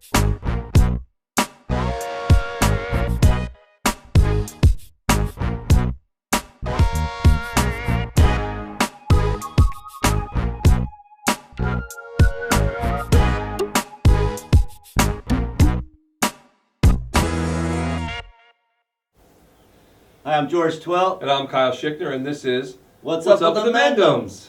Hi, I'm George Twell. And I'm Kyle Schickner, and this is What's up with the Mendhams?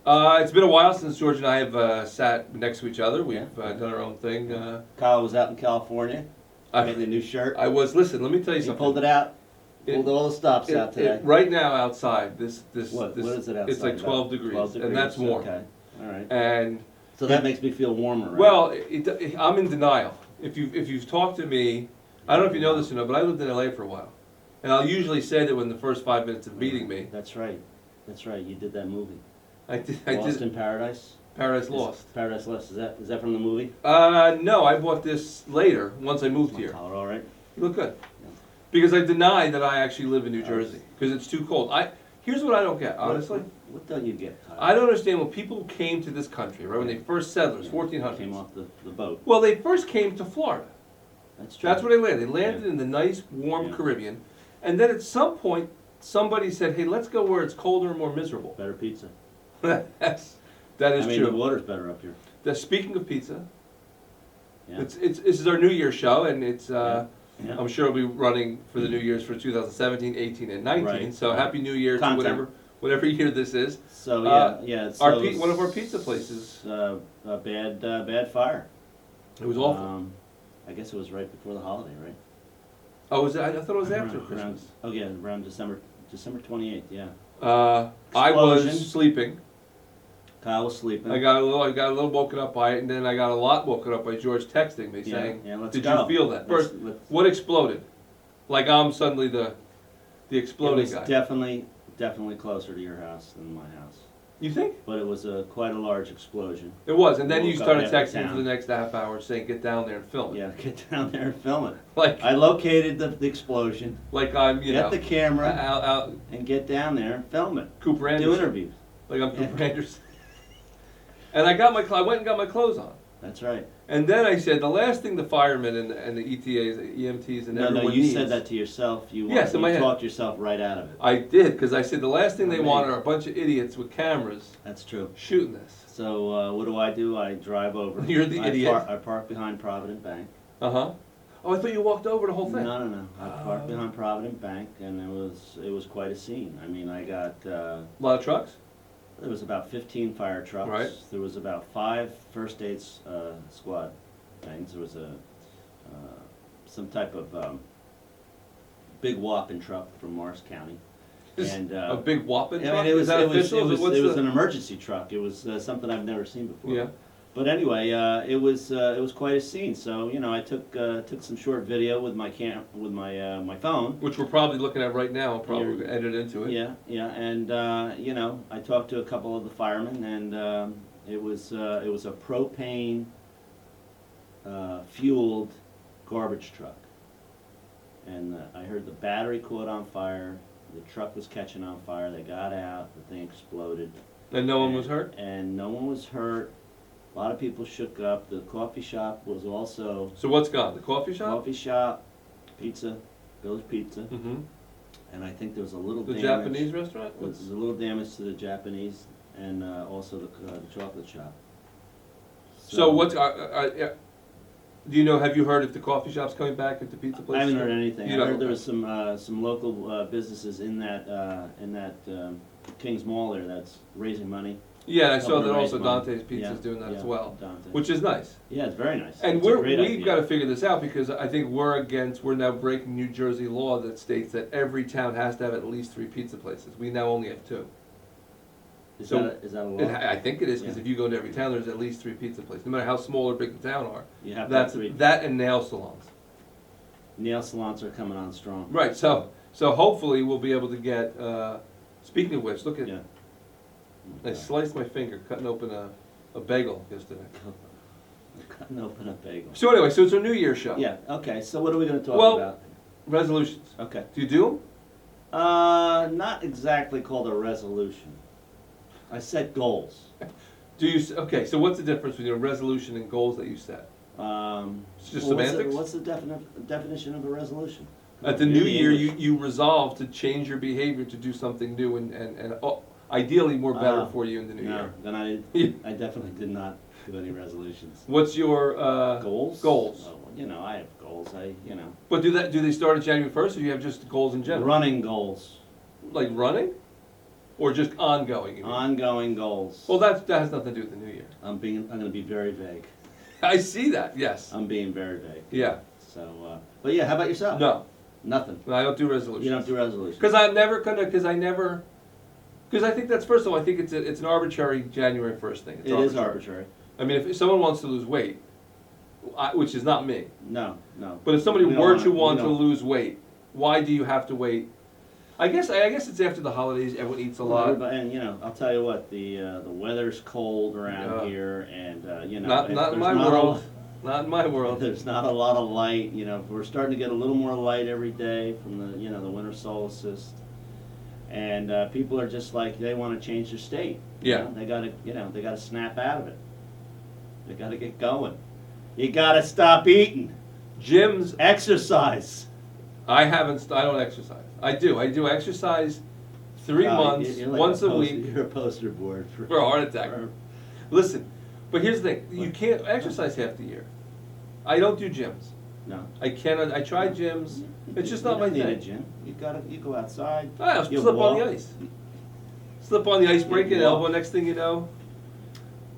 It's been a while since George and I have sat next to each other. We've done our own thing. Kyle was out in California, getting a new shirt. Listen, let me tell you He something. pulled it out, pulled all the stops out today. Right now outside, what is it outside? It's like 12 degrees, and that's warm. Okay, all right. And So that makes me feel warmer, right? well, I'm in denial. If you've talked to me, I don't know if you know this or not, but I lived in LA for a while. And I'll usually say that when the first 5 minutes of meeting me. That's right. That's right. You did that movie. I did. Lost in Paradise? Paradise Lost. Paradise Lost. Is that from the movie? No, I bought this later, once I moved here. Color, all right. You look good. Yeah. Because I deny that I actually live in New Jersey, because it's too cold. Here's what I don't get, honestly. What don't you get, Kyle? I don't understand when people came to this country, right, when they first settlers, 1400s. Came off the boat. Well, they first came to Florida. That's true. That's where they landed. They landed in the nice, warm Caribbean. And then at some point, somebody said, hey, let's go where it's colder and more miserable. Better pizza. That is true. The water's better up here. Speaking of pizza, Yeah. this is our New Year's show, and it's Yeah. I'm sure it'll be running for the New Year's for 2017, 18, and 19. Right. So Happy New Year Content. to whatever year this is. So One of our pizza places. A bad fire. It was awful. I guess it was right before the holiday, right? Oh, was it? I thought it was after Around- Christmas. around December 28th. Yeah. I was Explosion. sleeping. Kyle was sleeping. I got a little woken up by it, and then I got a lot woken up by George texting me saying, let's "Did go. you feel that?" Let's- First, let's- what exploded? Like I'm suddenly the exploding It was guy. definitely closer to your house than my house. You think? But it was quite a large explosion. It was, and then you Woke up started after texting town. for the next half hour saying, "Get down there and film it." Yeah, get down there and film it. Like I located the explosion. like I'm Get the camera out and get down there and film it. Cooper Do Anderson. interviews. Like I'm Cooper Anderson. And I went and got my clothes on. That's right. And then I said, the last thing the firemen and the ETAs, the EMTs, and everyone you needs. said that to yourself. Yes, in my head. talked yourself right out of it. I did, because I said the last thing they Amazing. want are a bunch of idiots with cameras That's true. shooting this. So what do? I drive over. You're the idiot. I park behind Provident Bank. Uh-huh. Oh, I thought you walked over the whole thing. No. I parked behind Provident Bank, and it was quite a scene. I mean, I got A lot of trucks? there was about 15 fire trucks. Right. There was about 5 first aid squad things. There was some type of big whopping truck from Morris County. And A big whopping truck? I mean, Is that official? it was an emergency truck. It was something I've never seen before. Yeah. But anyway, it was quite a scene. So I took some short video with my my phone. Which we're probably looking at right now. I'll probably You're- edit into it. Yeah, and I talked to a couple of the firemen, and it was a propane fueled garbage truck, and I heard the battery caught on fire. The truck was catching on fire. They got out. The thing exploded. And no one was hurt? And no one was hurt. A lot of people shook up. The coffee shop was also So what's gone? The coffee shop? coffee shop, pizza, Village Pizza, Mm-hmm. and I think there was a little The damage. Japanese restaurant? There's a little damage to the Japanese and also the chocolate shop. So what's... do you know, have you heard if the coffee shop's coming back, if the pizza place? I haven't heard anything. You I don't- heard there was some local businesses in that King's Mall there that's raising money. Yeah, I saw Helping that to raise also money. Dante's Pizza's doing that Yeah, as well, Dante. which is nice. Yeah, it's very nice. And It's a great we've idea. got to figure this out, because I think we're now breaking New Jersey law that states that every town has to have at least 3 pizza places. We now only have 2. Is so that a law? I think it is, because Yeah. if you go into every town, there's at least 3 pizza places, no matter how small or big the town are. You have That's to have 3. that and nail salons. Nail salons are coming on strong. Right. So hopefully we'll be able to get. Speaking of which, look at. Yeah. I sliced my finger cutting open a bagel yesterday. Cutting open a bagel. So anyway, so it's our New Year's show. Yeah. Okay. So what are we going to talk Well- about? Resolutions. Okay. Do you do them? Not exactly called a resolution. I set goals. Do you? Okay. So what's the difference between a resolution and goals that you set? It's just Well, semantics? What's the definition of a resolution? At the new Give me year, English. you resolve to change your behavior to do something new and ideally more better Ah, for you in the new No, year. then I definitely did not do any resolutions. What's your, Goals? Goals. Oh, well, you know, I have goals, but do they start at January 1st or do you have just goals in general? running goals, Like running? Or just ongoing? You mean? ongoing goals. Well, that has nothing to do with the new year. I'm gonna be very vague. I see that, yes. I'm being very vague. Yeah. So, but yeah, how about yourself? No, Nothing. I don't do resolutions. You don't do resolutions? Because I'm never gonna, because I think that's, first of all, I think it's an arbitrary January 1st thing. It's It is arbitrary. I mean, if someone wants to lose weight, which is not me, No. but if somebody We don't were wanna- to we want to don't- lose weight, why do you have to wait? I guess it's after the holidays, everyone eats a lot. And I'll tell you what, the weather's cold around Yeah. here, and Not in there's my not a world. lot- Not in my world. There's not a lot of light. We're starting to get a little more light every day from the winter solstice, and people are just like they want to change their state. Yeah. They gotta snap out of it. They gotta get going. You gotta stop eating. Gyms, Exercise. I don't exercise. I do exercise 3 months, You're like once a poster- week You're a poster board for a heart attack. for- Listen, but here's the thing, you can't exercise half the year. I don't do gyms. No. I cannot, I tried gyms, it's just not my You don't need a thing. gym. You go outside. I'll you slip on the walk. ice. Slip on the ice, break an walk. elbow, next thing you know.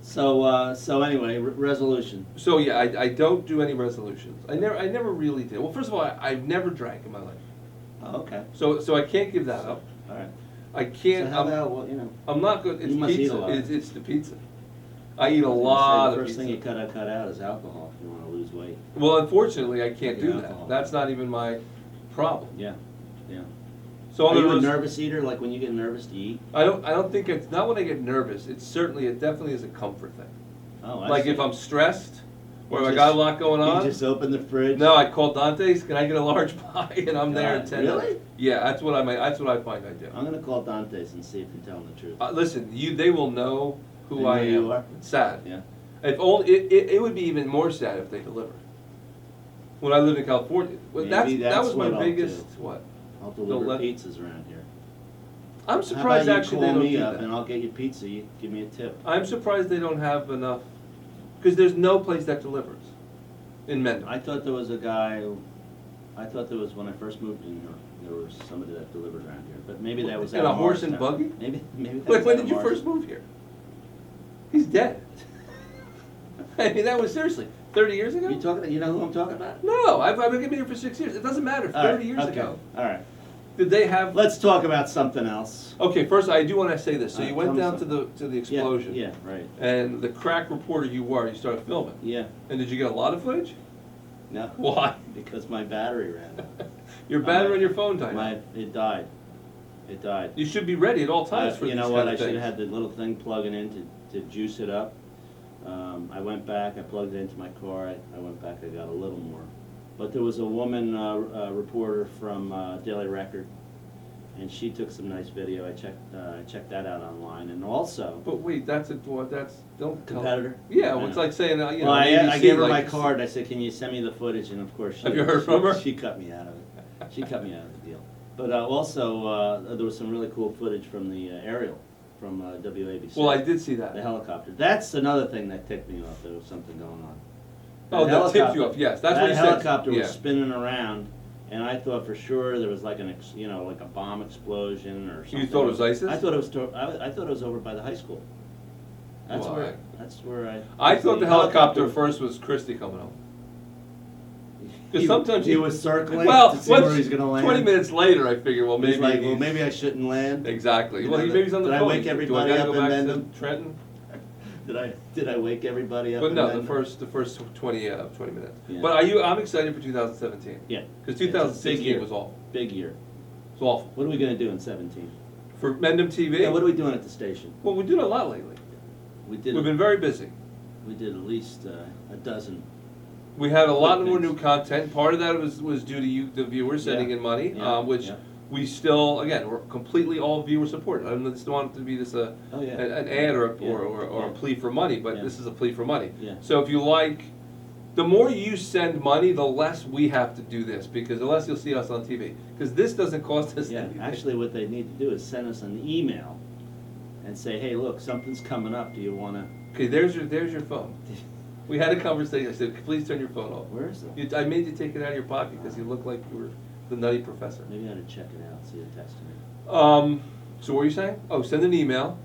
So anyway, resolution. So yeah, I don't do any resolutions. I never really did. Well, first of all, I've never drank in my life. Oh, okay. So I can't give that up. All right. I can't, So how about, I'm not good, it's You must eat a pizza, lot. it's the pizza. I eat a I was gonna say, lot the of first thing you pizza. cut out is alcohol if you want to lose weight. Well, unfortunately, I can't do Yeah, that. alcohol. That's not even my problem. Yeah. So Are on the you a res- nervous eater? Like when you get nervous, do you eat? I don't think it's, not when I get nervous, it definitely is a comfort thing. Oh, I Like see. if I'm stressed, or You if I got a just- lot going on. You just open the fridge. No, I call Dante's, can I get a large pie, and I'm there in God, 10 really? minutes. Yeah, that's what I find I do. I'm gonna call Dante's and see if you're telling the truth. Listen, they will know who They know I am. you are? It's sad. Yeah. If only, it would be even more sad if they delivered. When I lived in California, well, Maybe that that's was my what I'll biggest, do. what? I'll deliver let- pizzas around here. I'm surprised How about actually they you call don't me do up that. and I'll get you pizza, you give me a tip. I'm surprised they don't have enough, because there's no place that delivers in Mendham. I thought there was when I first moved in here, there was somebody that delivered around here, but maybe that was In out a of horse and Morristown. buggy? Maybe that Wait, was when out did of you Morristown. first move here? He's dead. I mean, that was seriously 30 years ago. You know who I'm talking about? No, I've been here for 6 years. It doesn't matter. 30 years okay. ago. All right. Did they have? Let's talk about something else. Okay, first I do want to say this. So All you right, went tell down me to the explosion. Yeah, right. And the crack reporter you started filming. Yeah. And did you get a lot of footage? No. Why? Because my battery ran out. Your battery on your phone died. It died. It died. You should be ready at all times for You these know what? kind I of should things. have had the little thing plugging in to juice it up. I went back, I plugged it into my car, I went back, I got a little more. But there was a woman reporter from Daily Record, and she took some nice video. I checked that out online, and also But wait, don't tell. competitor. Yeah, I well, it's know. like saying Well, an I ABC, gave her like, my card. I said, "Can you send me the footage?" And of course, Have you heard from her? She cut me out of it. She cut me out of the deal. But also, there was some really cool footage from the aerial from WABC. Well, I did see The that. helicopter. That's another thing that ticked me off. There was something going on. Oh, that tipped helicopter- you off. Yes, that's that what you said. helicopter Yeah. was spinning around, and I thought for sure there was like like a bomb explosion or something. You thought it was ISIS? I thought it was. I thought it was over by the high school. That's Well, where. That's where I thought the helicopter first was Christie coming home. Because sometimes he was circling well, to see where he's going to land. 20 minutes later, I figured, well, maybe He's like, well, he's- maybe I shouldn't land. Exactly. You Well, know, maybe he's on the did I phone. wake Do everybody I gotta up go and back then to Trenton? Did I wake everybody up? But and no, then the first 20 minutes. Yeah. But I'm excited for 2017. Yeah. Because It's a big 2016 year. was awful. Big year. It was awful. What are we going to do in 17? For Mendham TV. Yeah, what are we doing at the station? Well, we're doing a lot lately. We did. We've been very busy. We did at least a dozen. We had a lot Good more things. new content. Part of that was due to you, the viewers, sending Yeah. in money, Yeah, which yeah. we still, again, we're completely all viewer supported. I just don't want it to be this Oh yeah. an ad or Yeah, a yeah. plea for money, but Yeah. this is a plea for money. Yeah. So if you like the more you send money, the less we have to do this, because the less you'll see us on TV. Because this doesn't cost us Yeah, anything. actually what they need to do is send us an email and say, hey, look, something's coming up, do you wanna, Okay, there's your phone. We had a conversation, I said, please turn your phone off. where is it? I made you take it out of your pocket, because you look like you were the nutty professor. Maybe I ought to check it out, see the text to me. So what were you saying? Oh, send an email.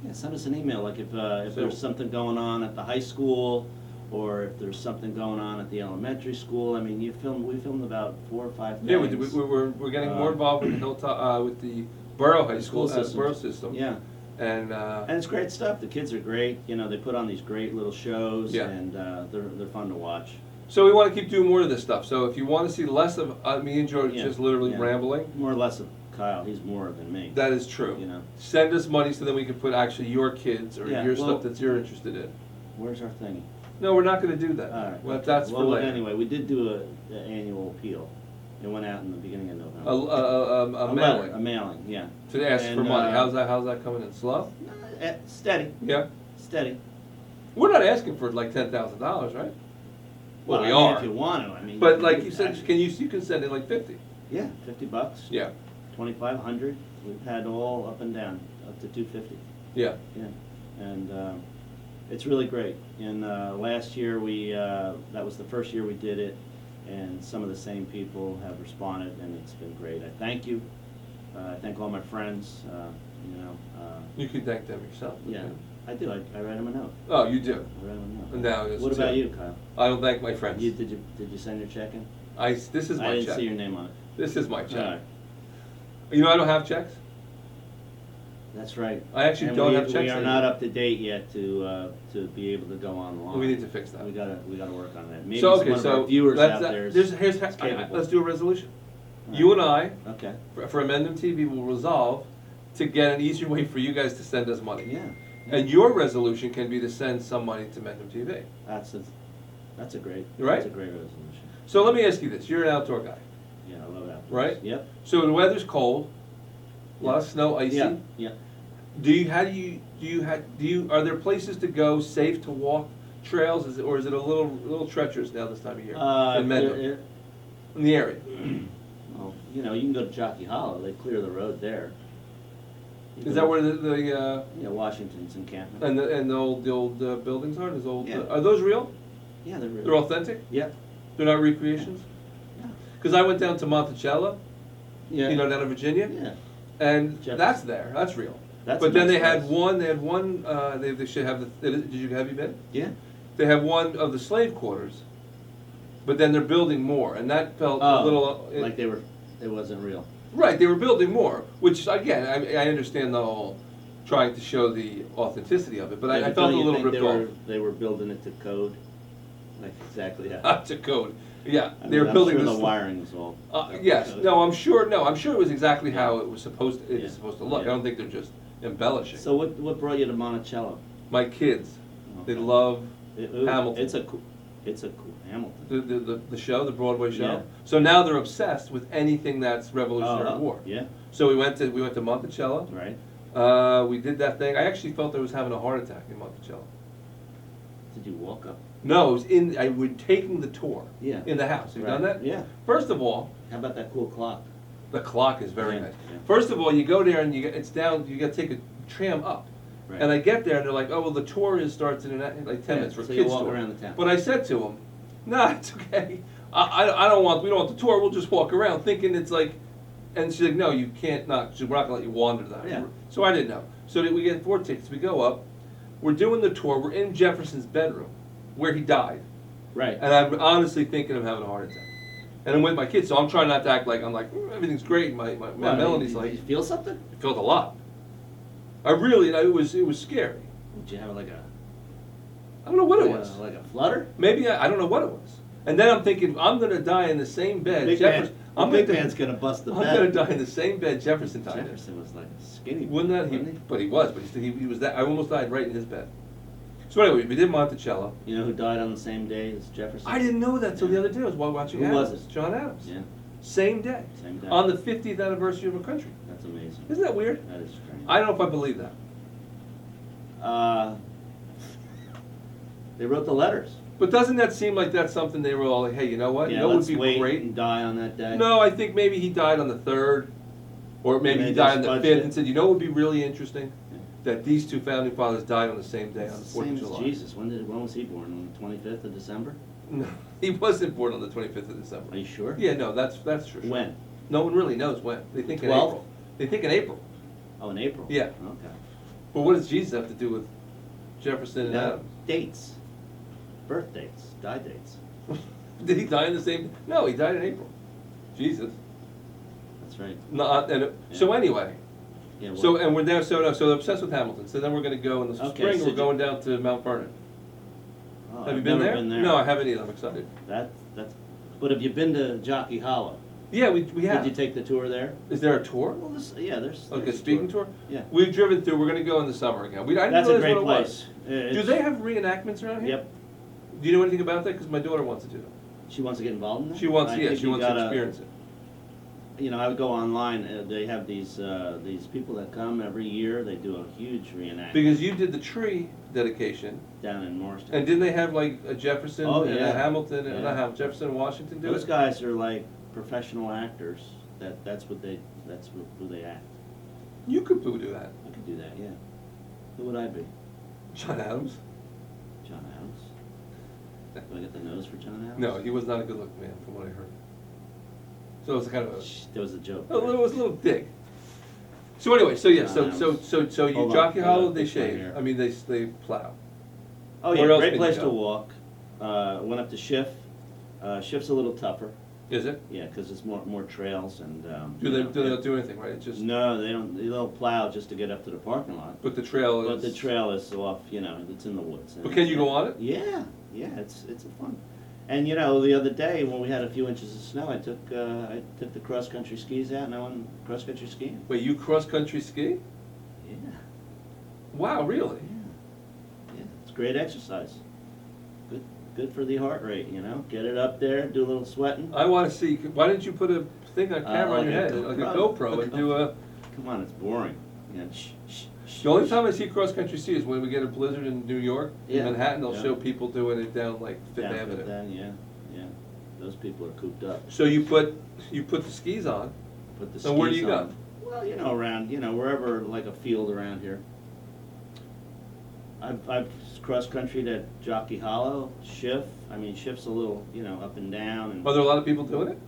Yeah, send us an email, like if So- there's something going on at the high school, or if there's something going on at the elementary school. I mean, we filmed about 4 or 5 things. Yeah, we're getting more involved with the Hilltop, with the Borough High School, Borough system. Yeah, And, and it's great stuff. The kids are great. You know, they put on these great little shows, Yeah. and they're fun to watch. so we want to keep doing more of this stuff. So if you want to see less of me and George Yeah, just literally yeah. rambling, More or less of Kyle. He's more than me. that is true. You know. Send us money so then we can put actually your kids or Yeah, your well- stuff that you're interested in. Where's our thingy? No, we're not going to do that. All right. Well, okay. that's for Well, later. Anyway, we did do an annual appeal. It went out in the beginning of November. A letter, mailing a mailing, yeah. to ask for And, money. How's that coming in? Slow? Steady, Yeah. steady. We're not asking for like $10,000, right? Well, we I mean, are. if you want to, I mean. But like you said, actually- you can send in like 50. Yeah, $50. Yeah. 2,500. We've had all up and down, up to 250. Yeah. Yeah, and it's really great. And last year that was the first year we did it, and some of the same people have responded, and it's been great. I thank you. I thank all my friends. You know. You can thank them yourself. Yeah, I do. I write them a note. Oh, you do. I write them a note. Now it's What about two. you, Kyle? I don't thank my friends. Did you send your check in? This is my I didn't check. see your name on it. This is my All check. right. You know I don't have checks. That's right. I actually And don't we, have checks We are anymore. not up to date yet to be able to go online. We need to fix that. We gotta work on that. Maybe So some okay, of so our viewers that's out that. there is Here's capable. let's do a resolution. All You right. and I, Okay. for Mendham TV, will resolve to get an easier way for you guys to send us money. Yeah. And your resolution can be to send some money to Mendham TV. That's a great. Right? That's a great resolution. So let me ask you this: you're an outdoor guy, Yeah, I love that. Right? Yep. so the weather's cold, a lot of snow, icy. Yeah. Yeah. Are there places to go safe to walk trails, or is it a little treacherous now this time of year in Mendham, in the area? Well, you know, you can go to Jockey Hollow. They clear the road there. Is that where the Yeah, Washington's encampment. and the old buildings are? Those old Yeah. are those real? Yeah, they're really. They're authentic? Yep. They're not recreations? Yeah. Because I went down to Monticello, Yeah. you know, down in Virginia, Yeah. and Jefferson. that's there. That's real. That's But a then nice they had place. one. They had one. They should have the. Have you been? Yeah. They have one of the slave quarters, but then they're building more, and that felt Oh, a little like it wasn't real. right. They were building more, which again, I understand the whole trying to show the authenticity of it, but Yeah, I but felt a don't you little think ripped off. they were building it to code, like exactly that. Not to code. Yeah, I they mean, were building I'm sure this. the wiring was all. Yes. No, I'm sure. No, I'm sure it was exactly Yeah. how it was supposed. It Yeah. is supposed to look. Yeah. I don't think they're just embellishing. So what brought you to Monticello? My kids, they Okay. love Hamilton. Hamilton. It's a cool Hamilton. the show, the Broadway show. Yeah. So now they're obsessed with anything that's Revolutionary Oh, War. Yeah. So we went to Monticello. Right. We did that thing. I actually felt I was having a heart attack in Monticello. Did you walk up? No, it was I was taking the tour. Yeah. In the house. You've Right. done that? Yeah. First of all, How about that cool clock? the clock is very Yeah, nice. yeah. First of all, you go there and it's down. You got to take a tram up. Right. And I get there and they're like, oh well, the tour starts in like 10 Yeah, minutes for a so you kids walk tour. around the town. But I said to them, no, it's okay. I don't want. We don't want the tour. We'll just walk around, thinking it's like. And she's like, no, you can't not. We're not gonna let you wander that. Yeah. So I didn't know. So we get 4 tickets. We go up. We're doing the tour. We're in Jefferson's bedroom, where he died. Right. And I'm honestly thinking of having a heart attack. And I'm with my kids, so I'm trying not to act like I'm like everything's great. My Well, Melanie's did like, you feel something? it felt a lot. I really, it was scary. Did you have like a? I don't know what it was. Like a flutter? Maybe I don't know what it was. And then I'm thinking I'm gonna die in the same bed. Big Jefferson. man. I'm Big gonna, man's gonna bust the I'm bed. gonna die in the same bed Jefferson died in. Jefferson was like a skinny. Wouldn't that? wasn't he? But he was. But he was that. I almost died right in his bed. So anyway, we did Monticello. You know who died on the same day as Jefferson? I didn't know that till the other day. I was while watching. Who Adams. was it? John Adams. Yeah, Same day. same day. On the 50th anniversary of our country. That's amazing. Isn't that weird? That is strange. I don't know if I believe that. They wrote the letters. But doesn't that seem like that's something they were all like, hey, you know what? Yeah, You know what would let's be wait great? and die on that day. No, I think maybe he died on the 3rd, or maybe And he they died on just the fudged 5th it. and said, you know what would be really interesting? Yeah. That these two founding fathers died on the same day, on the It's 4th same of as July. Jesus. When was he born? On the 25th of December? No, he wasn't born on the 25th of December. Are you sure? Yeah, no, that's for sure. When? No one really knows when. They think in 12th? April. They think in April. Oh, in April? Yeah. Okay. But what does Jesus have to do with Jefferson and No, Adams? dates. Birth dates. Die dates. Did he die in the same? No, he died in April. Jesus. That's right. No, so anyway, Yeah. so well, and we're there. So they're obsessed with Hamilton. So then we're going to go in the Okay, spring. so We're do- going down to Mount Vernon. oh, Have you I've been never there? been there. No, I haven't either. I'm excited. That's. But have you been to Jockey Hollow? Yeah, we Did have. you take the tour there? Is there a tour? Well, there's. Like a there's speaking tour? Yeah. We've driven through. We're going to go in the summer again. I didn't That's a realize great what it place. was. Do they have reenactments around here? Yep. Do you know anything about that? Because my daughter wants to do that. She wants to get involved in that. She wants, I yeah, think she you wants to gotta- experience it. You know, I would go online. They have these people that come every year. They do a huge reenactment Because you did the tree dedication, down in Morristown. and didn't they have like a Jefferson Oh, and a yeah. Hamilton and Yeah. not Hamilton, Jefferson and Washington do Those it? guys are like professional actors. That's who they act. You could do that. I could do that. Yeah. Who would I be? John Adams? John Adams. Do I get the nose for John Adams? No, he was not a good looking man, from what I heard. So it was kind of a, There was a joke. it was a little dig. So anyway, so yeah, so you Hold on, Jockey hold on, Hollow, they this one shave. here. I mean, they plow. Oh Where yeah, else great did you place go? to walk. Went up to Schiff. Schiff's a little tougher. Is it? Yeah, because it's more trails and. Do you they know, don't do anything, right? It's just No, they don't. They'll plow just to get up to the parking lot. but the trail is. But the trail is off. You know, it's in the woods. But can you go on it? Yeah, yeah, it's a fun. And you know, the other day when we had a few inches of snow, I took the cross country skis out and I went cross country skiing. Wait, you cross country ski? Yeah, Wow, really? yeah, it's great exercise. Good for the heart rate. You know, get it up there, do a little sweating. I want to see. Why didn't you put a thing on camera on like your a head, like a GoPro. GoPro, and do a? Come on, it's boring. You know, The only time I see cross country ski is when we get a blizzard in New York, Yeah, in Manhattan. They'll yeah. show people doing it down like Fifth down Avenue. Fifth Avenue, yeah. Those people are cooped up. So you put the skis on, Put the and where do skis you on. go? Well, you know, around, you know, wherever, like a field around here. I've cross-countryed at Jockey Hollow, Schiff. I mean, Schiff's a little, you know, up and down. And Are there a lot of people doing it?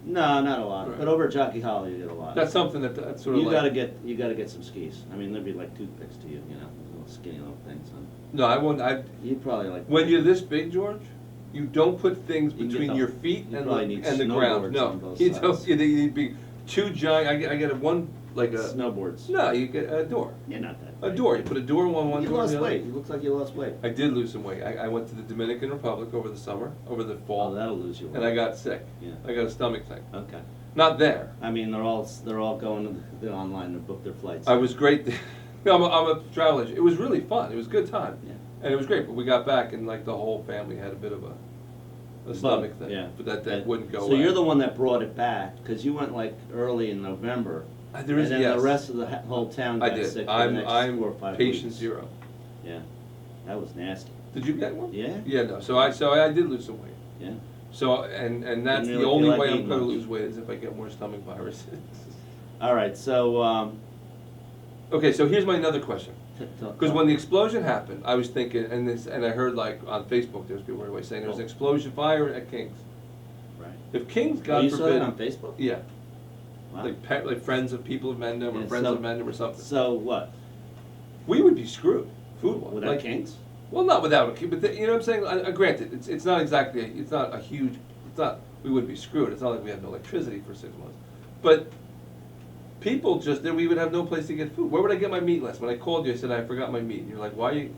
no, not a lot. Right. But over at Jockey Hollow, you get a lot. That's something that's sort of you like. gotta get some skis. I mean, they'd be like toothpicks to you, you know, little skinny little things. No, I won't. You'd probably like. When you're this big, George, you don't put things You can get between the- your feet you and probably the need and the ground. snowboards No, on both you sides. don't. You'd be two giant. I get a one like a. Snowboards. No, you get a door. You're not that. A big. door. You put a door on one You door. and lost the other. weight. You look like you lost weight. I did lose some weight. I went to the Dominican Republic over the summer, over the fall, Oh, that'll lose you. and I got sick. Yeah. I got a stomach thing. Okay. Not there. I mean, they're all going to the online to book their flights. I was great. No, I'm a travel agent. It was really fun. It was a good time. Yeah. And it was great, but we got back and like the whole family had a bit of a stomach thing. Yeah. But that wouldn't go So away. you're the one that brought it back, because you went like early in November. There is, and then yes. the rest of the whole town I got did. sick for the next I'm 4 or 5 patient weeks. zero. Yeah. That was nasty. Did you get one? Yeah. Yeah, no. So I did lose some weight. Yeah. So and that's Didn't the really only feel like way I'm eating going to much. lose weight is if I get more stomach viruses. All right. So. Okay, so here's my another question. Because Because when the explosion happened, I was thinking, and I heard like on Facebook, there was people were saying there was an explosion fire at King's. Right. If King's, God Oh, you saw forbid, that on Facebook? yeah, Wow. like friends of people of Mendham or Yeah, friends so- of Mendham or something, So what? we would be screwed food wise. Without Like, Kings? well, not without a king, but you know what I'm saying. Granted, it's not exactly it's not a huge. It's not we would be screwed. It's not like we have no electricity for 6 months, but. People just then we would have no place to get food. Where would I get my meat last? When I called you, I said I forgot my meat. And you're like, why you?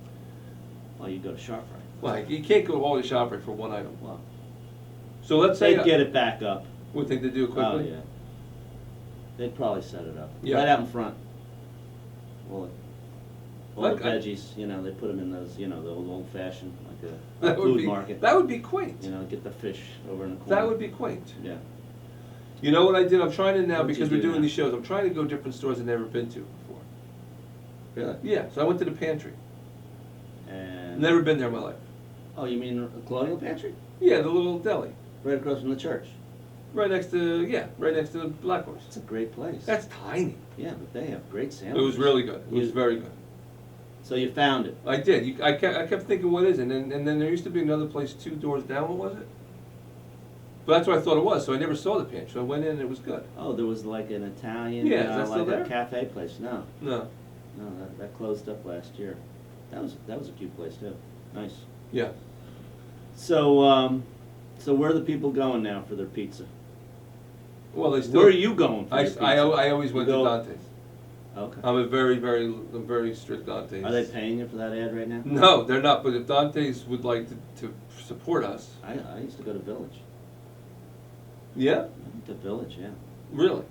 Well, you go to ShopRite. Like you can't go to all the ShopRite for one item. Well, So let's say they'd get it back up. would think they do it Oh, quickly. yeah. They'd probably set it up. Yeah. Right out in front. Well, all Like, the veggies, you know, they put them in those, you know, the old fashioned, like a That would food be market. that would be quaint. You know, get the fish over in the corner. That would be quaint. Yeah. You know what I did? I'm trying to now What'd you because we're do doing now? these shows. I'm trying to go different stores I've never been to before. Really? Yeah. So I went to the pantry. And Never been there in my life. Oh, you mean a colonial pantry? Yeah, the little deli. Right across from the church. Right next to the Black Horse. It's a great place. That's tiny. Yeah, but they have great It sandwiches. was really good. It was very good. So you found it. I did. I kept thinking, what is it? And then there used to be another place 2 doors down. What was it? But that's what I thought it was. So I never saw the pantry. So I went in and it was good. Oh, there was like an Italian, Yeah, is that still like there? a cafe place. No, No. that closed up last year. That was a cute place too. Nice. Yeah. So where are the people going now for their pizza? Well, they still. Where are you going for I, your pizza? I always went You to go- Dante's. Okay. I'm very strict Dante's. Are they paying you for that ad right now? No, they're not. But if Dante's would like to support us, I used to go to Village. yeah, I went to Village, yeah. really,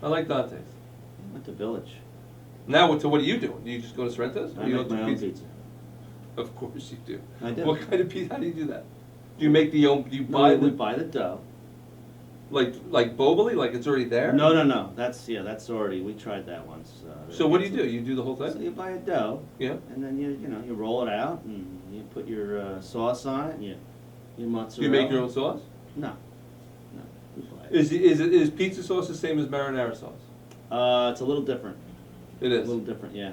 I like Dante's. I went to Village. Now, what do you do? Do you just go to Sorrento's? I you make don't my do own pizza. Of course you do. I do. What kind of pizza? How do you do that? Do you make the own? Do you No, buy we the buy the dough. like Boboli, like it's already there? No. That's already. We tried that once. So what do you do? You do the whole So thing? you buy a dough, Yeah. and then you roll it out, and you put your sauce on it, and you Do mozzarella. you make your own sauce? No, we buy it. Is pizza sauce the same as marinara sauce? It's a little different. It A is. little different, yeah.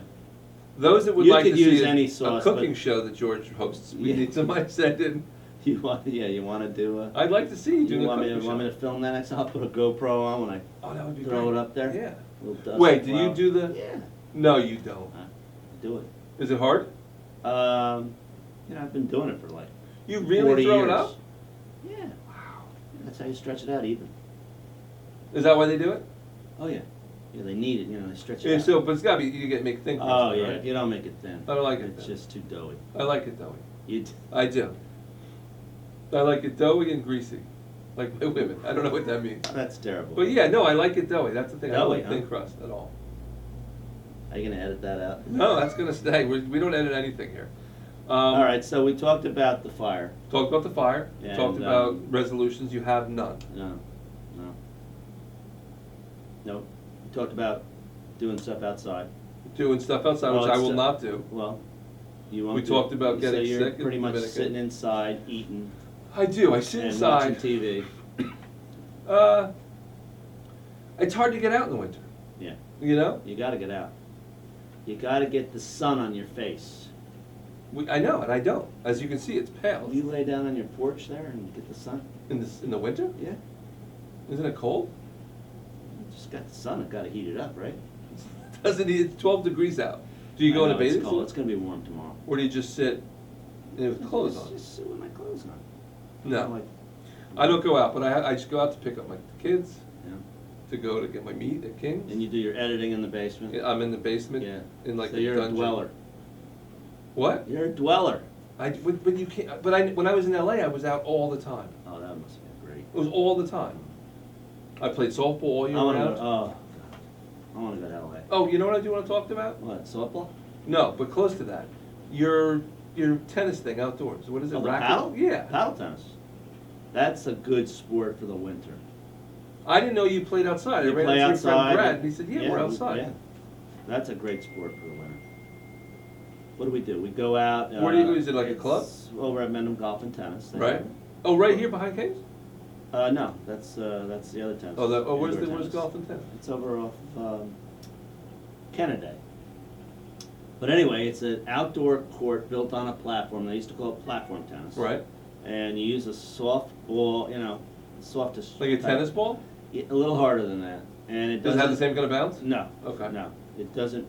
Those that would You like could to use see any a sauce, cooking but- show that George hosts, we Yeah. need somebody send in. You want to do a. I'd like to see you do You the want me cooking to show. film that next? I'll put a GoPro on when I Oh, that would be throw great. it up there. Yeah. Little dust Wait, and do you flour. do the? Yeah, No, you don't. I do it. Is it hard? I've been doing it for like You really 40 throw years. it up? Yeah. Wow. That's how you stretch it out even. Is that why they do it? Oh yeah. Yeah, they need it. They stretch it Yeah, out. so, but it's gotta be, you get make thin crust, Oh yeah, right? you don't make it thin. I don't like it It's thin. just too doughy. I like it doughy. You. I do. I like it doughy and greasy, like my women. I don't know what that means. That's terrible. But yeah, no, I like it doughy. That's the thing. I don't Doughy, like thin huh? crust at all. Are you gonna edit that out? No, that's gonna stay. We don't edit anything here. All right. So we talked about the fire. Talked about the fire. And, Talked about resolutions. You have none. No. We talked about doing stuff outside. Doing stuff outside, Well, which I it's, will not do. Well, you won't. We do- talked about so getting you're sick in pretty much Dominican. sitting inside eating I do. I sit and inside. watching TV. It's hard to get out in the winter. Yeah. You know. You got to get out. You got to get the sun on your face. I know, and I don't. As you can see, it's pale. You lay down on your porch there and get the sun. In the winter? Yeah. Isn't it cold? You just got the sun. It got to heat it up, right? Doesn't it? It's 12 degrees out. Do you go in a bathing It's cold. suit? It's gonna be warm tomorrow. Or do you just sit with clothes on? Just sit with my clothes on. No. Like, I don't go out, but I just go out to pick up my kids, yeah. to go to get my meat at King's. And you do your editing in the basement. Yeah, I'm in the basement. Yeah. In like so the you're dungeon. a dweller. What? You're a dweller. But you can't. But when I was in LA, I was out all the time. Oh, that must have been great. It was all the time. I played softball all year I want to round. go. Oh, God. I want to go to LA. Oh, you know what I do want to talk about? What? Softball? No, but close to that. Your tennis thing outdoors. What is it? Oh, the Racket? paddle? Yeah. Paddle tennis. That's a good sport for the winter. I didn't know you played outside. You I ran play into your friend outside. Brad, and he said, "Yeah, we're outside." Yeah. That's a great sport for the winter. What do? We go out. Where do you go? Is it like a it's club? Over at Mendham Golf and Tennis. They Right. have it. Oh, right here behind King's. No, that's the other tennis. Where's indoor where's tennis. golf and tennis? It's over off Kennedy. But anyway, it's an outdoor court built on a platform. They used to call it platform tennis. Right. And you use a soft ball, softest. Like a type- tennis ball? Yeah, a little harder than that. And it Does it doesn't have the same kind of bounce? No. Okay. No, it doesn't.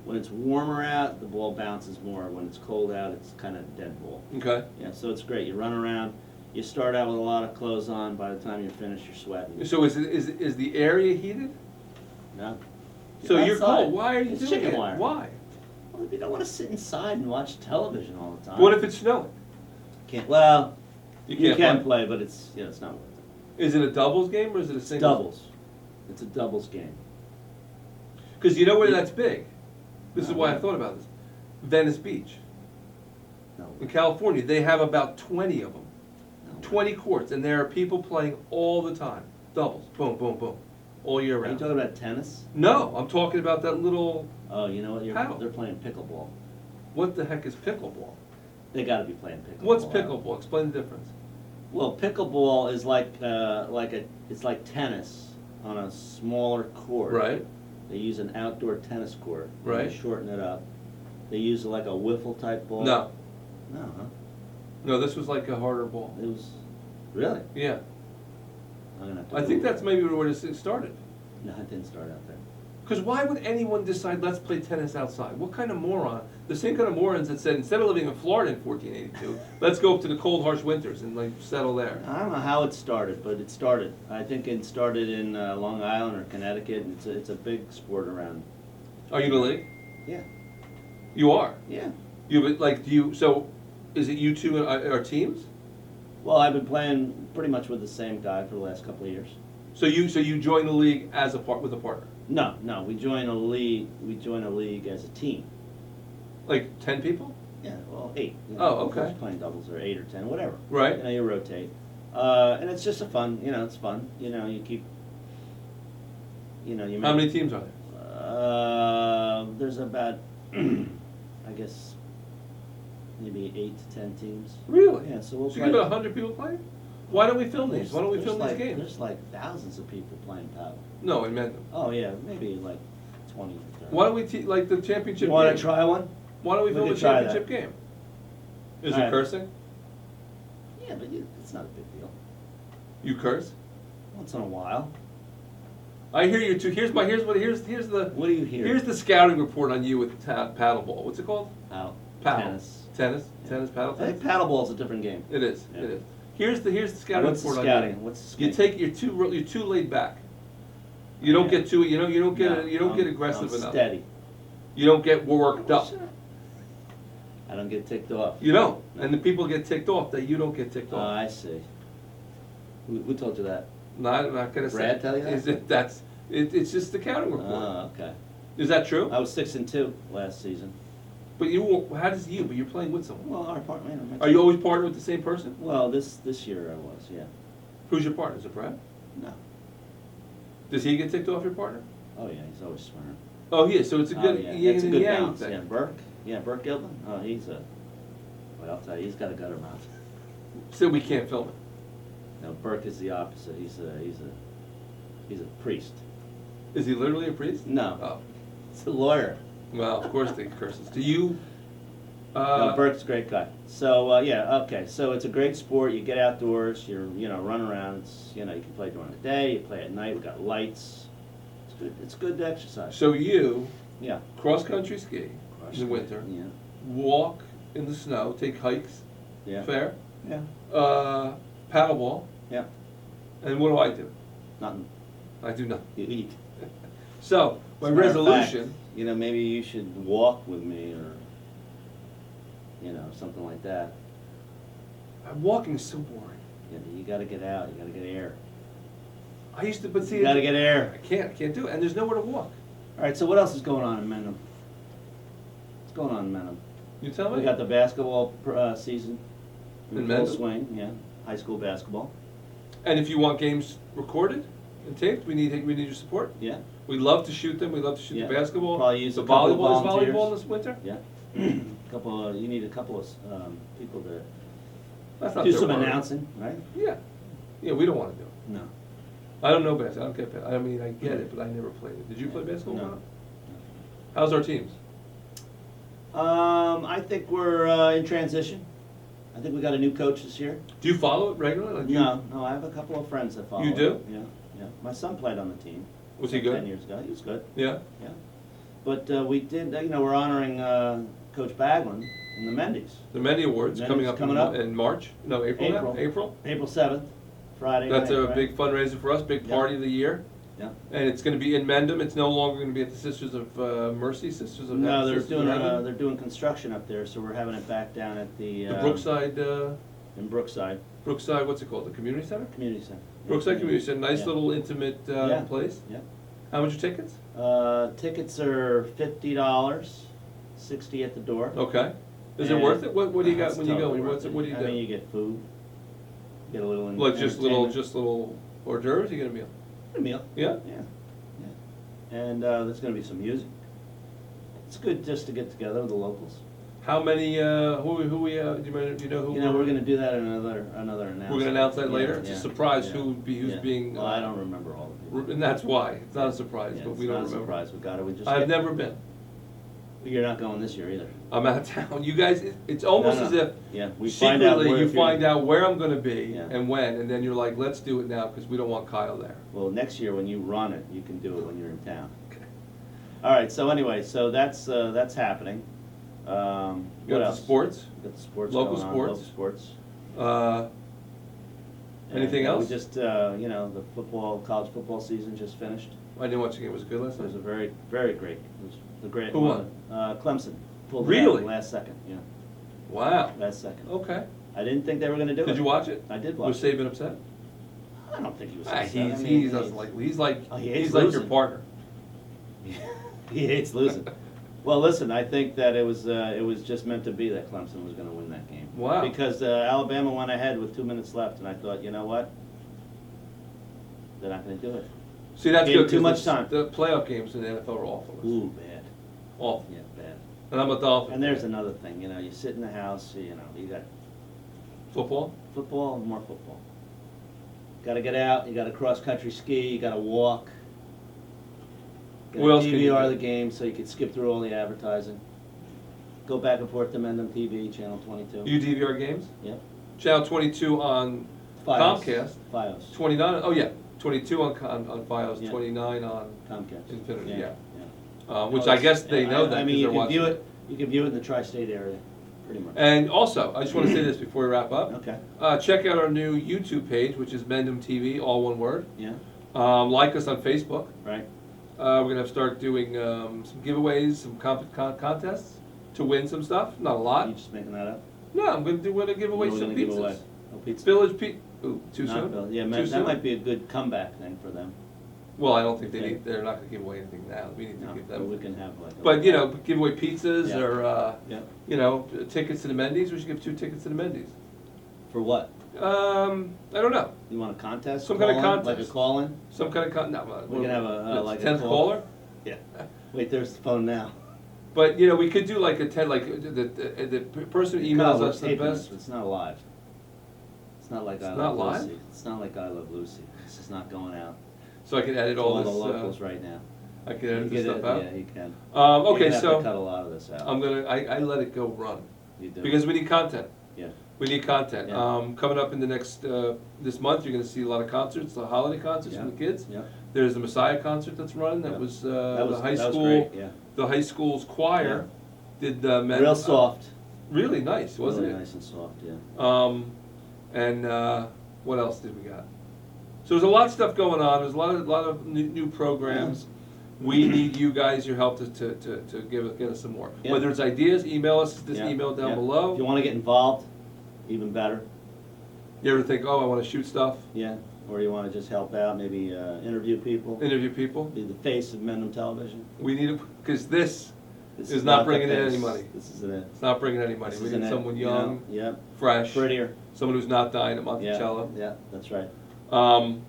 When it's warmer out, the ball bounces more. When it's cold out, it's kind of dead ball. Okay. Yeah, so it's great. You run around. You start out with a lot of clothes on. By the time you finish, you're sweating. So is the area heated? No. So you're outside. cold. Why are you It's doing chicken it? wire. Why? Well, you don't want to sit inside and watch television all the time. What if it's snowing? Can't. Well, You you can't can play, but it's it's not worth it. Is it a doubles game or is it a It's singles? doubles. It's a doubles game. Because you know where Yeah. that's big. This is why I thought about this. Venice Beach No. in California, they have about 20 of them. No. 20 courts, and there are people playing all the time. Doubles, boom, boom, boom, all year Are you round. talking about tennis? No, I'm talking about that little. Oh, you know what? Paddle. They're playing pickleball. What the heck is pickleball? They gotta be playing pickleball. What's pickleball? Explain the difference. Well, pickleball is it's like tennis on a smaller court. Right. They use an outdoor tennis court. and Right. They shorten it up. They use like a wiffle type ball. No. No, huh? No, this was like a harder ball. It was, really? Yeah. I'm gonna have to I think Google that's maybe where it started. it. No, it didn't start out there. Because why would anyone decide, let's play tennis outside? What kind of moron? The same kind of morons that said, instead of living in Florida in 1482, let's go up to the cold, harsh winters and like settle there. I don't know how it started, but it started. I think it started in Long Island or Connecticut, and it's a big sport around. Are you in the league? Yeah, You are. yeah. You like? Do you? So, is it you two are teams? Well, I've been playing pretty much with the same guy for the last couple of years. So you join the league as with a partner, No, we join a league. We join a league as a team. like 10 people. Yeah, well, 8. Oh, okay. Who's playing doubles or 8 or 10, whatever. Right. You know, you rotate, and it's just a fun. You know, it's fun. You know, you keep. You know, you. How make- many teams are there? There's about, I guess, maybe 8 to 10 teams. Really? Yeah, so we'll So you play. got 100 people playing? Why don't we film these? Why don't we There's film like, these games? There's like thousands of people playing paddle. No, in Mendham. Oh yeah, maybe like 20 to 30. Why don't we like the championship You want game? to try one? Why don't we We film a could try that. championship game? Is All it right. cursing? Yeah, but it's not a big deal. You curse? Once in a while. I hear you too. Here's the What do you hear? here's the scouting report on you with paddleball. What's it called? Paddle. Paddle. Tennis. Tennis. Yeah. Tennis. Paddle. I think Tennis. paddleball's a different game. It is. Yeah. It is. Here's the scouting What's the report scouting? on you. What's the You scouting? you're too laid back. You don't Yeah. get too you don't get No, you don't get I'm- aggressive I'm enough. Steady. You don't get worked up. I don't get ticked off. You don't. And the people get ticked off that you don't get ticked Oh, off. I see. Who told you that? No, I'm not gonna say. Brad tell you that? It's just the counting report. Oh, okay. Is that true? I was 6-2 last season. But how does you? But you're playing with someone. Well, our partner. Are you always partnered with the same person? Well, this year I was, yeah. Who's your partner? Is it Brad? No. Does he get ticked off your partner? Oh yeah, he's always swearing. Oh, he is. So it's a good yeah. yin It's a and good yang balance. thing. Yeah, Burke. Yeah, Burke Gilman. Oh, well, I'll tell you, he's got a gutter mouth. So we can't film it. No, Burke is the opposite. He's a priest. Is he literally a priest? No, Oh, he's a lawyer. well, of course they curses. Do you? No, Burke's a great guy. So yeah, okay. So it's a great sport. You get outdoors. Run around. It's you can play during the day. You play at night. We got lights. It's good. It's good to exercise. So you Yeah. cross country ski in the winter, Yeah. walk in the snow, take hikes. Yeah. Fair. Yeah. Paddleball, Yeah. and what do I do? Nothing. I do nothing. You eat. So my As a matter of resolution. fact, maybe you should walk with me or, something like that. Walking's so boring. You gotta get out, you gotta get air. I used to, but see, You gotta get I air. can't do it, and there's nowhere to walk. All right, so what else is going on in Mendham? What's going on in Mendham? You tell me. We got the basketball season In full Mendham? swing, yeah, high school basketball, And if you want games recorded and taped, we need your support. yeah, We love to shoot them. We love to shoot Yeah. the basketball. Probably use the a couple of volleyball. Is volunteers. volleyball this winter? yeah. You need a couple of people to That's not do their some worry. announcing, right? Yeah. Yeah, we don't want to do it. No. I don't know basketball. I don't get basketball. I mean, I get it, but I never played it. Did you play basketball? No. How's our teams? I think we're in transition. I think we got a new coach this year. Do you follow it regularly? Like No, I have a couple of friends that follow. You do? it. Yeah. My son played on the team. Was he like good? 10 years ago. He was good. Yeah. Yeah. But we did. We're honoring Coach Baglin in the Mendes. The Mendy Awards Mendy's coming up, coming up. in March. No, April. April. Now? April. April 7th, Friday. That's night, a right? big fundraiser for us. Big Yeah. party of the year. Yeah. And it's going to be in Mendham. It's no longer going to be at the Sisters of Mercy. Sisters of No, they're Sisters of Heaven. they're doing construction up there, so we're having it back down at the The Brookside. in Brookside Brookside. What's it called? The community center. Community Center. Brookside Community Center. Nice Yeah. little intimate Yeah. place. Yeah. How much are tickets? Tickets are $50, $60 at the door. Okay. Is it And- worth it? What do you got It's when you go? totally What worth it. do you do? I mean, you get food, you get a little Like just little entertainment. hors d'oeuvres? You get a meal? A meal. Yeah. And there's going to be some music. It's good just to get together with the locals. How many, who we, do you know who? We're gonna do that in another announcement. We're gonna announce that later? Yeah, It's a yeah, surprise yeah, who's yeah. being. Well, I don't remember all of it. And that's why, it's not a surprise, Yeah, but it's we don't not a remember. surprise, we got it, we just. I've never been. You're not going this year either. I'm out of town. You guys, it's almost No, as no. if Yeah, we find out secretly where you if you're- find out where I'm gonna be Yeah. and when, and then you're like, let's do it now, because we don't want Kyle there. Well, next year when you run it, you can do it when you're in town. Okay. All right, so anyway, so that's happening. You What got the else? sports? Got the sports Local going on, sports. local sports. Anything And, else? We just, the college football season just finished. I didn't watch the game. Was it good last It was night? a very, very great, it was a great. Who won? Clemson. Pulled it out Really? last second, yeah, Wow. last second. Okay. I didn't think they were gonna do it. Did you watch it? I did Was watch it. Saban upset? I don't think he was Ah, upset. I mean, he's like Oh, he hates he's like your losing. partner. He hates losing. Well, listen, I think that it was just meant to be that Clemson was gonna win that game. Wow. Because Alabama went ahead with 2 minutes left, and I thought, you know what? They're not gonna do it. See, that's Gave good. too 'cause much time. The playoff games in the NFL are awful. Ooh, bad. Awful. Yeah, bad. And I'm a Dolphin. And there's another thing, you sit in the house, you got Football? football and more football. Gotta get out, you gotta cross-country ski, you gotta walk. Gotta What else can you DVR do? the game so you can skip through all the advertising. Go back and forth to Mendham TV, channel 22. You DVR games? Yep. Channel 22 on Fios. Comcast. Fios. 29, oh yeah, 22 on Fios, Yeah. 29 on, Comcast. Infinity, yeah. yeah. which Oh, I guess they yeah, know that I because mean, you they're can watching. view it. You can view it in the tri-state area, pretty much. And also, I just want to say this before we wrap up. Okay. Check out our new YouTube page, which is Mendham TV, all one word. Yeah. Like us on Facebook. Right. We're gonna start doing some giveaways, some contests to win some stuff. Not a You lot. just making that up? No, I'm gonna give away What are we some gonna give away? pizzas. Oh, pizza. Village Pizza. Ooh, too Not soon. Bill. Yeah, Too man, soon? that might be a good comeback thing for them. Well, I don't think Okay. they're not gonna give away anything now. We need to No, give but them. we can have like. But give away pizzas Yeah. or Yeah. tickets to the Mendy's. We should give 2 tickets to the Mendy's. For what? I don't know. You want a contest? Some kind of Call-in? Like contest. a call-in? Some kind of no. We can have a like a 10th call- caller. Yeah. Wait, there's the phone now. But we could do like a 10, like the person who emails Kyle, we're us the taping best. this. It's not live. It's not like It's I not Love live? Lucy. It's not like I Love Lucy. This is not going out. So I can edit To all all this. the locals right now. I can You edit can this stuff out. Yeah, you can. Okay, You're gonna have to so cut a lot of this out. I let it go run You do. because we need content. Yeah. We need content. Yeah. Coming up in the next this month, you're going to see a lot of concerts, the holiday concerts Yeah. for the kids. Yeah. There's the Messiah concert that's running. That Yeah. was That was the high that was school. great, yeah. The high school's choir did the Real soft. really nice, wasn't Really it? nice and soft, yeah. And what else did we got? So there's a lot of stuff going on. There's a lot of new programs. We need you guys, your help to get us some more. Yeah. Whether it's ideas, email us this Yeah, email down yeah. below. If you want to get involved, even better. You ever think, oh, I want to shoot stuff, Yeah. Or you want to just help out, maybe interview people, interview people? be the face of Mendham Television. We need to, because this This is not the bringing in face. any money. This isn't it. It's not bringing any money. This We isn't need it, someone you know? young, Yep. fresh, Prettier. someone who's not dying at Yeah. Monticello. Yeah, that's right. Um,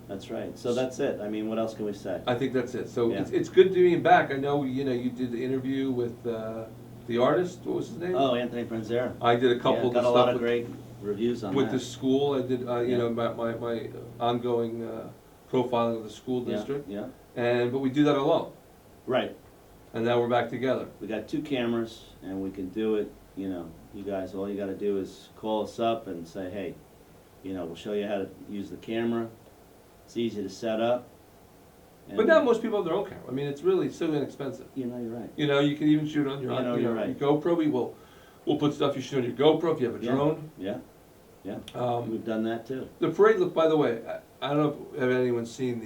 That's right. So that's it. I mean, what else can we say? I think that's it. So Yeah. it's good being back. I know you did the interview with the artist. What was his name? Oh, Anthony Franzera. I did a couple Yeah, of got the a lot stuff of great reviews on with that. the school. I did Yeah. my ongoing profiling of the school Yeah, district. Yeah, But we do that alone. right. And now we're back together. We got 2 cameras and we can do it, you guys, all you gotta do is call us up and say, hey, we'll show you how to use the camera. It's easy to set up. But and- now most people have their own camera. I mean, it's really so inexpensive. You're right. You can even shoot on your You're right. your GoPro. We'll put stuff you shoot on your GoPro if you have a Yeah. drone. Yeah, yeah. We've done that too. The parade look, by the way, I don't know if anyone seen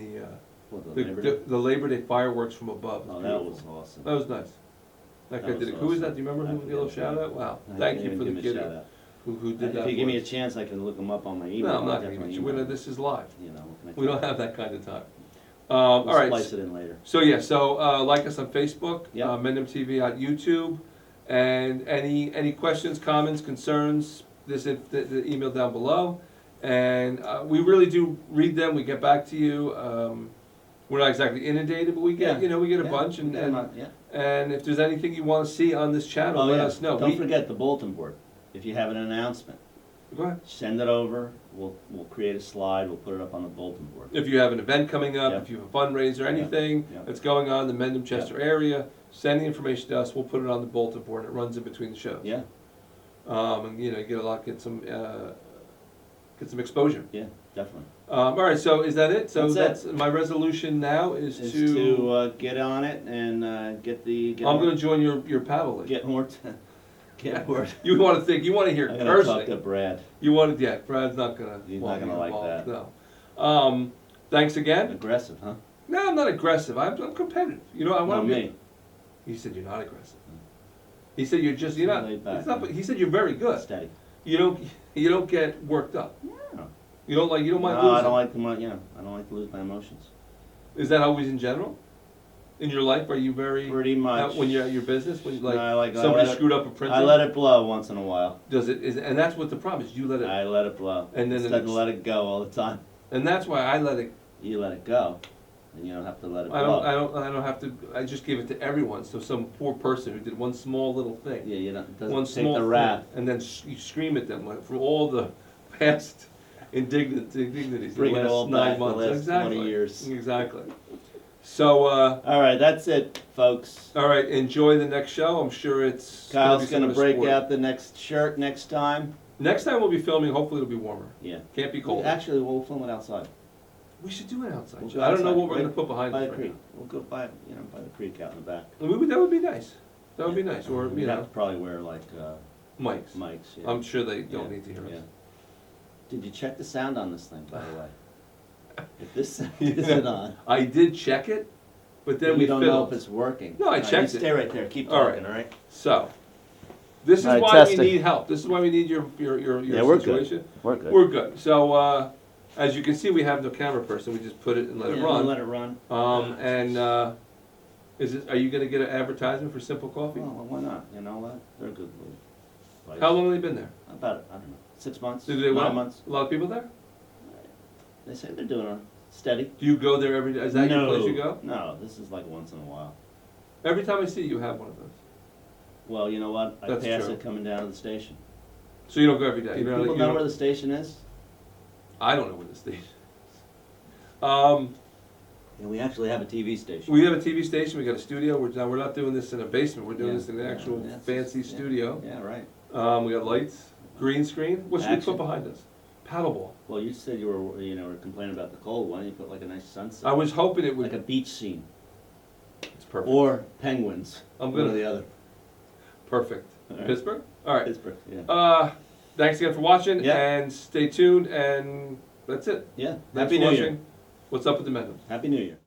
What, the Labor Day? the Labor Day fireworks from above. It's Oh, that beautiful. was awesome. That was nice. That guy That did was it. Who was awesome. that? Do you remember I who the little forget. shout out? Wow. I Thank can't you even for the give a kid shout out. who did that. If you give me for a us. chance, I can look them up on my email. No, I'm not I'll going to definitely get email you. them. This is live. What can I We tell don't you? have that kind of time. We'll All right. splice it in later. So like us on Facebook, Yeah. Mendham TV on YouTube, and any questions, comments, concerns, the email down below, and we really do read them. We get back to you. We're not exactly inundated, but we get, Yeah. we get a Yeah, bunch, we and, get 'em out, yeah. and if there's anything you wanna see on this channel, Oh, let yeah. us know. Don't forget the bulletin board. If you have an announcement, Go ahead. send it over, we'll create a slide, we'll put it up on the bulletin board. If you have an event coming up, Yeah. if you have a fundraiser, anything Yeah. that's going on in the Mendham Chester area, send the information to us, we'll put it on the bulletin board, it runs in between the shows. Yeah, And get some exposure. yeah, definitely. All right, so is that it? So That's my resolution now is Is to, to get on it and get I'm more, gonna join your paddle league. get more, get more. You wanna hear I'm gonna talk to cursing. Brad. You want, yeah, Brad's not gonna. He's want not me gonna like involved, that. No. Thanks again. Aggressive, huh? No, I'm not aggressive, I'm competitive. I wanna Not be. me. He said you're not aggressive. He said you're not, Laid back, it's not, huh? he said you're very good. Steady. You don't get worked up. No. You don't mind No, losing. I don't like to, I don't like to lose my emotions. Is that always in general? In your life, are you very Pretty much. when you're at your business, when No, I like- I somebody let it- screwed up a printer? I let it blow once in a while. And that's what the problem is. You let it, I let it blow. And then Instead of it's- let it go all the time. and that's why I let it. You let it go, and you don't have to let it I blow. don't have to. I just give it to everyone. So some poor person who did one small little thing, Yeah, you don't, it one doesn't take small the thing, wrath. and then you scream at them like for all the past indignities Bring the it last all 9 back, the months. last Exactly. 20 years. Exactly. So. All right, that's it, folks. All right, enjoy the next show. I'm sure it's. Kyle's be gonna some break sport. out the next shirt next time. Next time we'll be filming. Hopefully it'll be warmer. Yeah. Can't be cold. Actually, we'll film it outside. We should do it outside. We'll show. go I don't know outside, what we're right gonna put behind by us the right creek. We'll go by the creek out in the back. now. That would be nice. That would be nice. Or We'd have to probably wear like mics. mics. Yeah. I'm sure they don't Yeah, need to hear us. yeah. Did you check the sound on this thing, by the way? If this You isn't know, on, I did check it, but then we we don't know fiddled. if it's working. No, I All right, checked you it. Stay right there. Keep All right. talking. All right. So, this is All right, why testing. we need help. This is why we need your Yeah, we're good. situation. We're good. We're good. So, as you can see, we have no camera person. We just put it and let it Yeah, run. we'll let it run. Are you gonna get an advertisement for Simple Coffee? Well, why not? You know what? They're a good place. How long have they been there? About, I don't know, 6 months, Do they 9 well? months. A lot of people there? They say they're doing it steady. Do you go there every day? Is that your place you go? No, this is like once in a while. Every time I see you, you have one of those. Well, you know what? I That's pass true. it coming down to the station. So you don't go every day? Do You don't, people you know don't- where the station is? I don't know where the station is. Yeah, we actually have a TV station. We have a TV station, we got a studio, we're not doing this in a basement, we're doing Yeah, this in an yeah, actual that's- fancy yeah, studio. Yeah, right. We got lights, green screen, what should we Action. put behind us? Paddleball. Well, you said you were complaining about the cold. Why don't you put like a nice sunset? I was hoping it Like a would, beach scene. it's perfect. Or penguins. I'm One or gonna, the other. perfect. All right. Pittsburgh? Alright, Pittsburgh, yeah. thanks again for watching, Yeah. and stay tuned, and that's it. Yeah. Thanks Happy for New Year. watching. What's up with the Mendhams? Happy New Year.